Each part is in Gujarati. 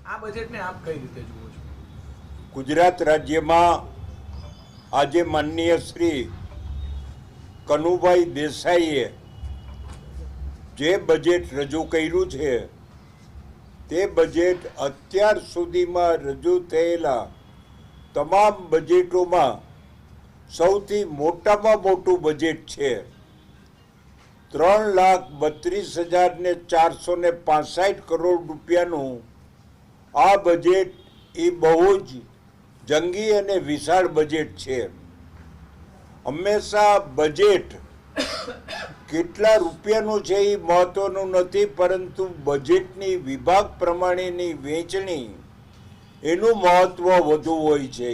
આ બજેટને આપ કઈ રીતે જુઓ છો? ગુજરાત રાજ્યમાં આજે માનનીય શ્રી કનુભાઈ દેસાઈએ જે બજેટ રજૂ કર્યું છે તે બજેટ અત્યાર સુધીમાં રજૂ થયેલા તમામ બજેટોમાં સૌથી મોટામાં મોટું બજેટ છે। 3,32,465 કરોડ રૂપિયાનું આ બજેટ એ બહુ જ જંગી અને વિશાળ બજેટ છે। હંમેશા બજેટ કેટલા રૂપિયાનું છે એ મહત્વનું નથી, પરંતુ બજેટની વિભાગ પ્રમાણેની વહેંચણી એનું મહત્વ વધુ હોય છે।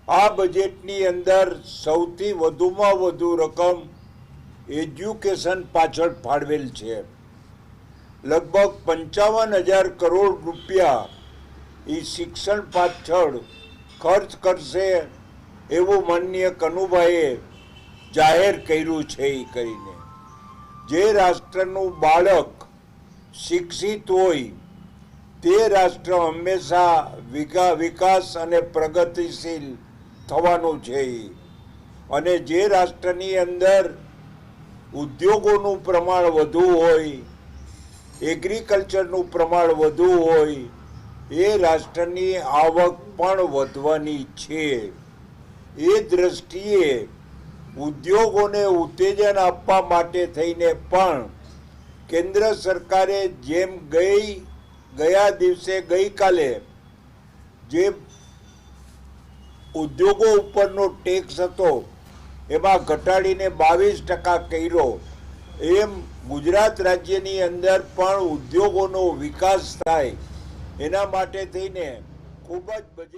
આ બજેટની અંદર સૌથી વધુમાં વધુ રકમ એજ્યુકેશન પાછળ ફાળવેલ છે। લગભગ 55,000 કરોડ રૂપિયા એ શિક્ષણ પાછળ ખર્ચ કરશે એવું માનનીય કનુભાઈએ જાહેર કર્યું છે। એ કરીને જે રાષ્ટ્રનું બાળક શિક્ષિત હોય તે રાષ્ટ્ર હંમેશા વિકાસ અને પ્રગતિશીલ થવાનું છે। અને જે રાષ્ટ્રની અંદર ઉદ્યોગોનું પ્રમાણ વધુ હોય, એગ્રીકલ્ચરનું પ્રમાણ વધુ હોય, એ રાષ્ટ્રની આવક પણ વધવાની છે। એ દ્રષ્ટિએ ઉદ્યોગોને ઉત્તેજન આપવા માટે થઈને પણ કેન્દ્ર સરકારે જેમ ગયા દિવસે ગઈકાલે જે ઉદ્યોગો ઉપરનો ટેક્સ હતો એમાં ઘટાડીને 22% કર્યો, એમ ગુજરાત રાજ્યની અંદર પણ ઉદ્યોગોનો વિકાસ થાય એના માટે થઈને ખૂબ જ બજેટ